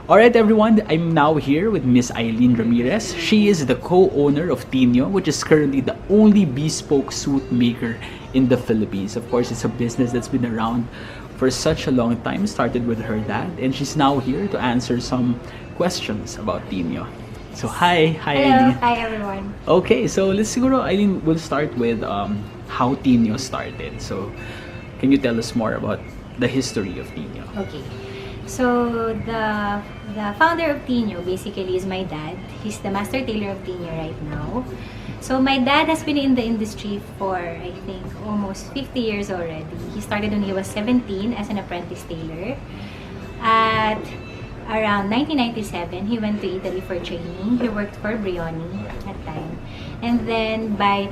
Alright everyone, I'm now here with Miss Eilene Ramirez. She is the co-owner of Tiño, which is currently the only bespoke suit maker in the Philippines. Of course, it's a business that's been around for such a long time, started with her dad, and she's now here to answer some questions about Tiño. So hi Hello, Eilene. hi everyone. Okay, so let's siguro, Eileen, we'll start with how Tiño started. So, can you tell us more about the history of Tiño? Okay, so the founder of Tiño basically is my dad. He's the master tailor of Tiño right now. So my dad has been in the industry for I think almost 50 years already. He started when he was 17 as an apprentice tailor. At around 1997, he went to Italy for training. He worked for Brioni at time. And then by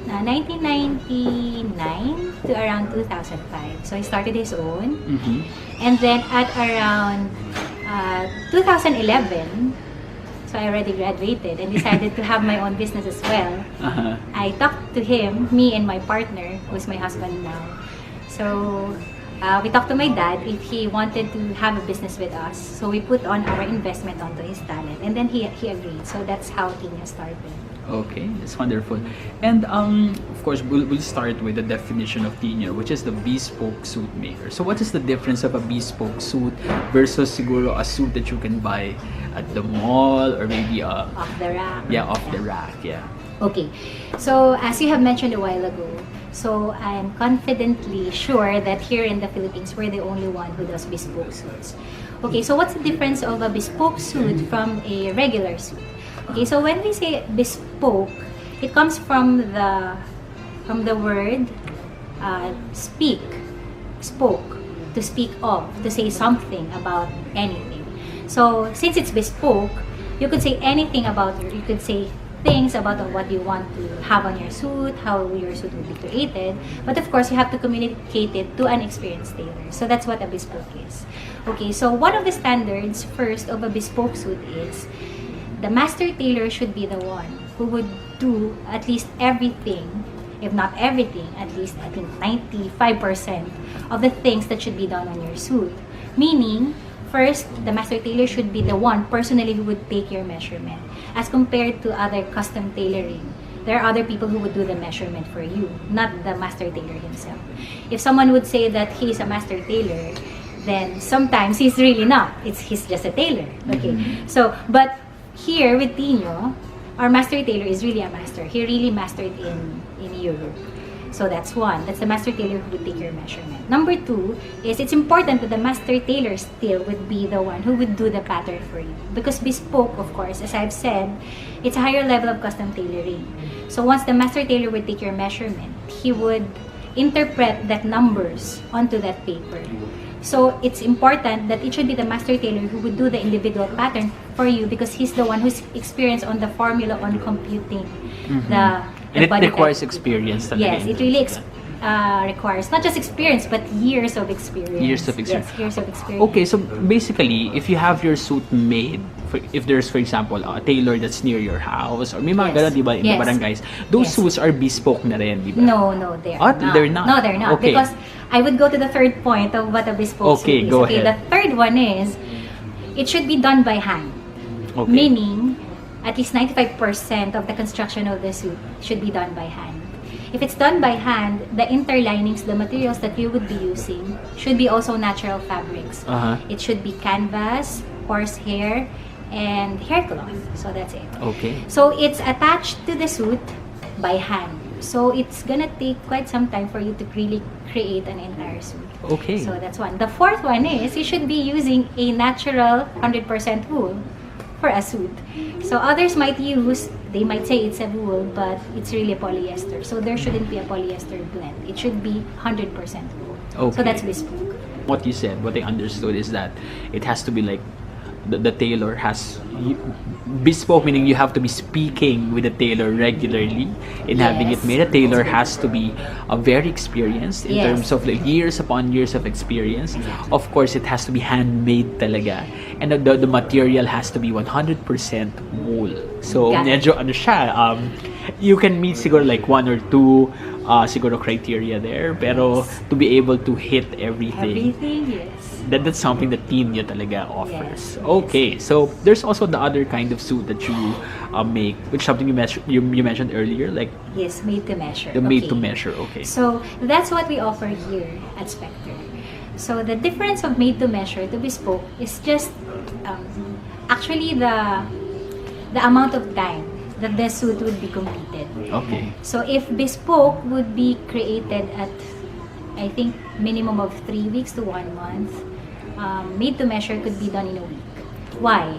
1999 to around 2005. So he started his own. Mm-hmm. And then at around 2011, so I already graduated and decided to have my own business as well. Uh-huh. I talked to him, me and my partner, who's my husband now. So we talked to my dad if he wanted to have a business with us. So we put on our investment onto his talent, and then he agreed. So that's how Tiño started. Okay, that's wonderful. And of course, we'll start with the definition of Tiño, which is the bespoke suit maker. So what is the difference of a bespoke suit versus siguro a suit that you can buy at the mall or maybe Off the rack. yeah, off the rack, yeah. Okay, so as you have mentioned a while ago, so I'm confidently sure that here in the Philippines, we're the only one who does bespoke suits. Okay, so what's the difference of a bespoke suit from a regular suit? Okay, so when we say bespoke, it comes from the word spoke, to speak of, to say something about anything. So since it's bespoke, you could say anything about it. You could say things about what you want to have on your suit, how your suit will be created. But of course, you have to communicate it to an experienced tailor. So that's what a bespoke is. Okay, so one of the standards first of a bespoke suit is the master tailor should be the one who would do at least everything, if not everything, at least I think 95% of the things that should be done on your suit. Meaning, first, the master tailor should be the one personally who would take your measurement. As compared to other custom tailoring, there are other people who would do the measurement for you, not the master tailor himself. If someone would say that he's a master tailor, then sometimes he's really not. He's just a tailor. Okay. Mm-hmm. So, but here with Tiño, our master tailor is really a master. He really mastered in Europe. So that's one. That's the master tailor who would take your measurement. Number two is it's important that the master tailor still would be the one who would do the pattern for you. Because bespoke, of course, as I've said, it's a higher level of custom tailoring. So once the master tailor would take your measurement, he would interpret that numbers onto that paper. So it's important that it should be the master tailor who would do the individual pattern for you because he's the one who's experienced on the formula on computing the And it body requires type. experience. Yes, it really requires not just experience but years of experience. Years of experience. Yes, years of experience. Okay, so basically, if you have your suit made, if there's, for example, a tailor that's near your house, or may mga Yes. ganun, di ba, in the Yes. barangays, those Yes. suits are bespoke na rin, di ba? No, they're What? not. They're not? No, they're not. Okay. Because I would go to the third point of what a bespoke Okay, suit is. go Okay, ahead. the third one is it should be done by hand. Okay. Meaning, at least 95% of the construction of the suit should be done by hand. If it's done by hand, the interlinings, the materials that you would be using should be also natural fabrics. Uh-huh. It should be canvas, horsehair, and hair cloth. So that's it. Okay. So it's attached to the suit by hand. So it's gonna take quite some time for you to really create an entire suit. Okay. So that's one. The fourth one is you should be using a natural 100% wool for a suit. So others might use, they might say it's a wool, but it's really polyester. So there shouldn't be a polyester blend. It should be 100% wool. Okay. So that's bespoke. What you said, what I understood is that it has to be like the tailor has bespoke, meaning you have to be speaking with the tailor regularly in having it Yes. made. A tailor has to be very experienced in Yes. terms of like years upon years of experience. Of course, it has to be handmade talaga, and the material has to be 100% wool. So Got it. medyo ano siya, you can meet siguro like one or two siguro criteria there. Pero to be able to hit everything, Yes. that's something that Tiño talaga offers. Yes. Okay, so there's also the other kind of suit that you make, which something you mentioned earlier, like Yes, made to measure. the made to Okay. measure. Okay. So that's what we offer here at Spectre. So the difference of made to measure to bespoke is just actually the amount of time that the suit would be completed. Okay. So if bespoke would be created at, I think, minimum of 3 weeks to 1 month, made to measure could be done in a week. Why?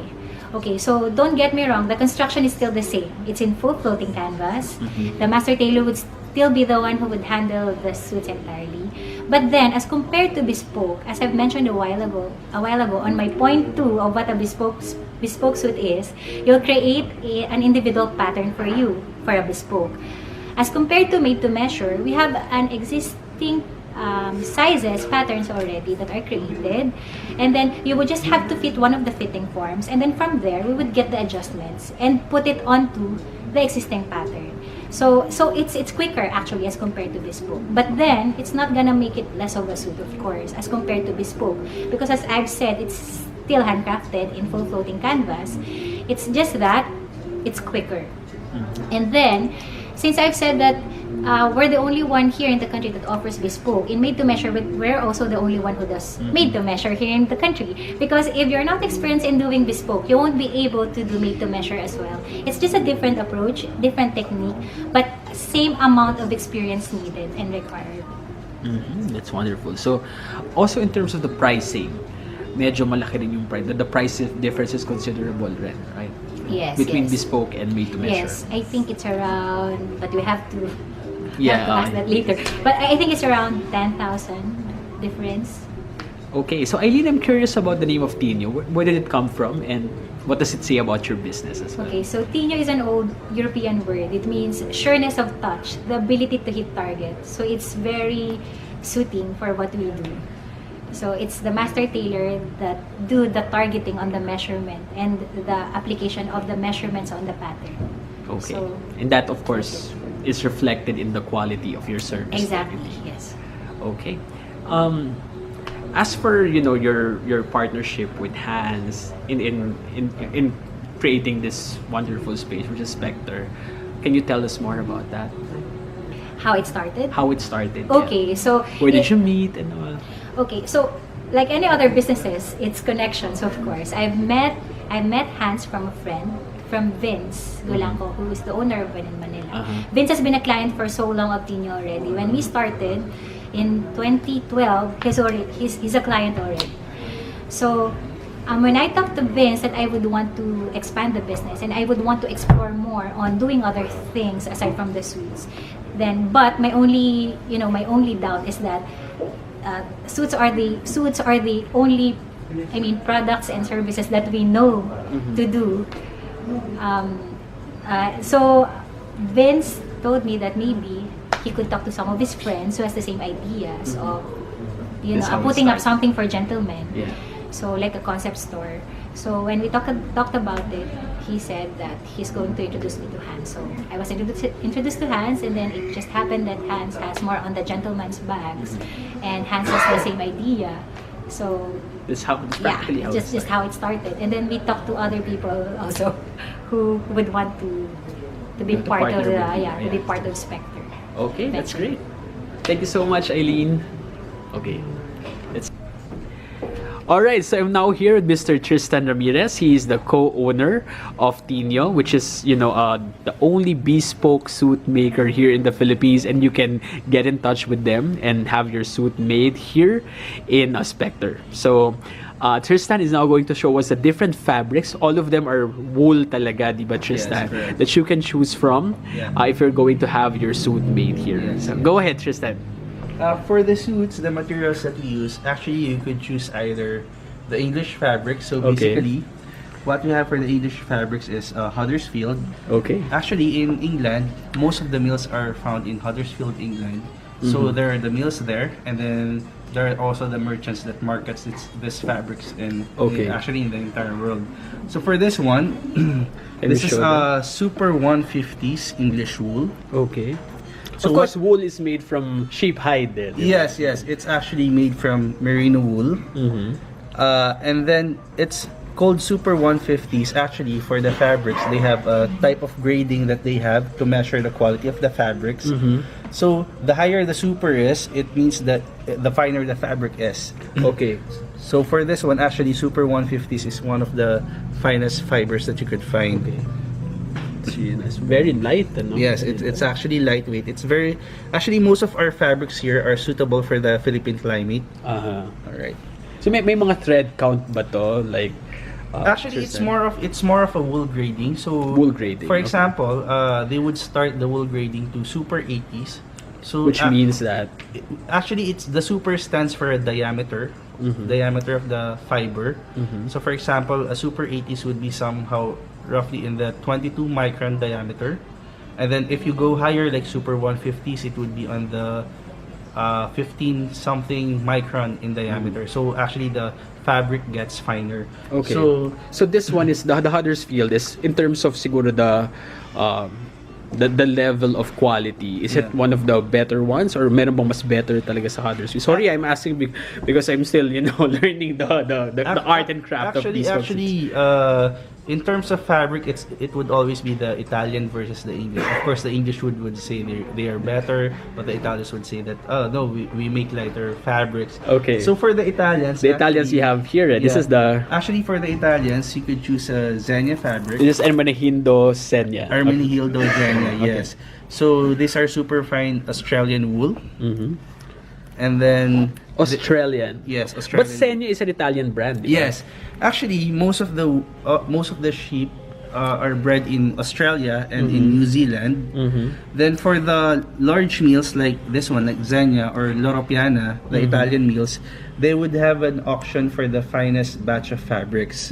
Okay, so don't get me wrong, the construction is still the same. It's in full floating canvas. The master tailor would still be the one who would handle the suits entirely. But then, as compared to bespoke, as I've mentioned a while ago on my point 2 of what a bespoke suit is, you'll create an individual pattern for you for a bespoke. As compared to made to measure, we have an existing sizes, patterns already that are created, and then you would just have to fit one of the fitting forms, and then from there we would get the adjustments and put it onto the existing pattern. So it's quicker actually as compared to bespoke, but then it's not gonna make it less of a suit, of course, as compared to bespoke, because as I've said, it's still handcrafted in full floating canvas. It's just that it's quicker. And then, since I've said that we're the only one here in the country that offers bespoke, in made to measure, we're also the only one who does made to measure here in the country. Because if you're not experienced in doing bespoke, you won't be able to do made to measure as well. It's just a different approach, different technique, but same amount of experience needed and required. That's wonderful. So, also in terms of the pricing, medyo malaki rin yung price. The price difference is considerable rin, right? Yes, Between yes. bespoke and made to measure. Yes, I think it's around, but we have to ask that later. But I think it's around 10,000 difference. Okay, so Eilene, I'm curious about the name of Tiño. Where did it come from, and what does it say about your business as well? Okay, so Tiño is an old European word. It means sureness of touch, the ability to hit target. So it's very suiting for what we do. So it's the master tailor that do the targeting on the measurement and the application of the measurements on the pattern. Okay. So, and that, of course, is reflected in the quality of your service. exactly, yes. Okay. As for your partnership with Hans in creating this wonderful space, which is Spectre, can you tell us more about that? How it started? How it started? Yeah. Okay, so Where did you meet and all? Okay, so like any other businesses, it's connections, of course. I met Hans from a friend, from Vince Gulanco, who is the owner of Vin in Manila. Vince has been a client for so long of Tiño already. When we started in 2012, he's a client already. So when I talked to Vince that I would want to expand the business and I would want to explore more on doing other things aside from the suits, but my only doubt is that suits are the only products and services that we know to do. So Vince told me that maybe he could talk to some of his friends who has the same ideas of putting up something for gentlemen. Yeah. So like a concept store. So when we talked about it, he said that he's going to introduce me to Hans. So I was introduced to Hans, and then it just happened that Hans has more on the gentleman's bags, and Hans has the same idea. So That's practically how just how it started. And then we talked to other people also who would want to be To part of partner with you, to be part of Spectre. Okay, that's Venture. great. Thank you so much, Eilene. Okay. Alright, so I'm now here with Mr. Tristan Ramirez. He is the co-owner of Tiño, which is, the only bespoke suit maker here in the Philippines, and you can get in touch with them and have your suit made here in Spectre. So, Tristan is now going to show us the different fabrics. All of them are wool talaga, di ba, Tristan? Yes, correct. That you can choose from if you're going to have your suit made here. Yes. So, go ahead, Tristan. For the suits, the materials that we use, actually you could choose either the English fabric. So Okay. basically, what we have for the English fabrics is Huddersfield. Okay. Actually, in England, most of the mills are found in Huddersfield, England. So there are the mills there, and then there are also the merchants that markets this fabrics actually in the entire world. So for this one, Can this you is show them? Super 150s English wool. Okay. Of course, wool is made from sheep hide then. Yes, yes. It's actually made from merino wool. And then it's called Super 150s. Actually, for the fabrics, they have a type of grading that they have to measure the quality of the fabrics. So the higher the super is, it means that the finer the fabric is. Okay. So for this one, actually, Super 150s is one of the finest fibers that you could find. Okay. It's very light, no? Yes, it's actually lightweight. It's very... Actually, most of our fabrics here are suitable for the Philippine climate. Alright. So may mga thread count ba to? Like... Actually, it's more of a wool grading. So, wool grading. For example, they would start the wool grading to Super 80s. So, which means that... Actually, it's the super stands for a diameter. Diameter of the fiber. So, for example, a Super 80s would be somehow roughly in the 22 micron diameter, and then if you go higher like Super 150s, it would be on the 15 something micron in diameter. So actually the fabric gets finer. Okay. So this one is the Huddersfield is in terms of siguro the level of quality. Is it one of the better ones, or meron bang mas better talaga sa Huddersfield? Sorry, I'm asking because I'm still learning the art and craft of these. Actually, in terms of fabric, it would always be the Italian versus the English. Of course, the English would say they are better, but the Italians would say that no, we make lighter fabrics. Okay. So for the Italians, Italians you have here. This is the actually for the Italians, you could choose a Zegna fabric. This is Ermenegildo Zegna. Ermenegildo Zegna, yes. So these are super fine Australian wool. And then Australian. Yes, Australian. But Zegna is an Italian brand. Yes, actually, most of the sheep are bred in Australia and in New Zealand. Then for the large meals like this one, like Zegna or Loro Piana, the Italian meals, they would have an auction for the finest batch of fabrics.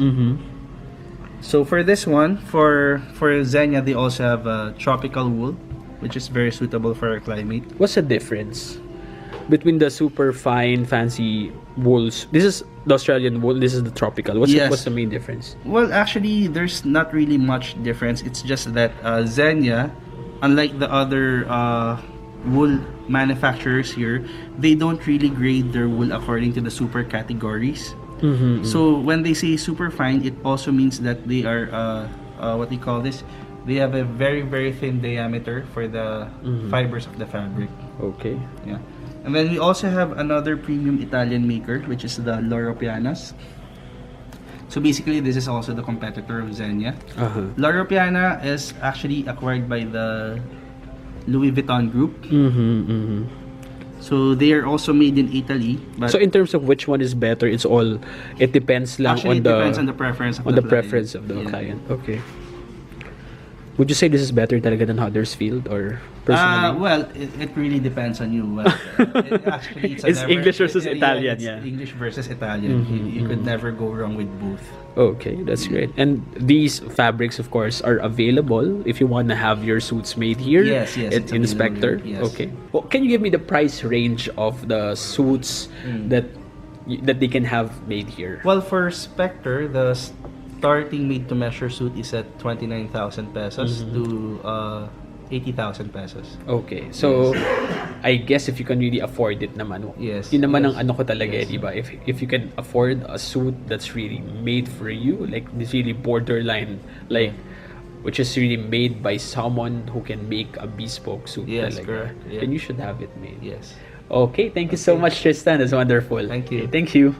So for this one, for Zegna, they also have a tropical wool, which is very suitable for our climate. What's the difference between the super fine fancy wools? This is the Australian wool, this is the tropical. What's the main difference? Well, actually, there's not really much difference. It's just that Zegna, unlike the other wool manufacturers here, they don't really grade their wool according to the super categories. So when they say super fine, it also means that they are what do you call this? They have a very, very thin diameter for the fibers of the fabric. Okay. Yeah. And then we also have another premium Italian maker, which is the Loro Pianas. So basically, this is also the competitor of Zegna. Loro Piana is actually acquired by the Louis Vuitton group. So they are also made in Italy. But so in terms of which one is better, it depends lang actually, on the depends on the preference of the preference of the client. Okay. Would you say this is better talaga than Huddersfield, or personally? Well, it really depends on you. Actually, it's English versus Italian, it's English versus Italian. You could never go wrong with both. Okay, that's great. And these fabrics, of course, are available if you want to have your suits made here. Yes, in Spectre. Yes. Okay. Well, can you give me the price range of the suits that they can have made here? Well, for Spectre, the starting made-to-measure suit is at 29,000 pesos to 80,000 pesos. Okay. So, I guess if you can really afford it naman. Yes. Yun naman ang ano ko talaga, di ba? If you can afford a suit that's really made for you, like this really borderline, like which is really made by someone who can make a bespoke suit talaga. Correct. Yeah. Then you should have it made. Yes. Okay, thank you so much, Tristan. That's wonderful. Thank you. Okay, thank you.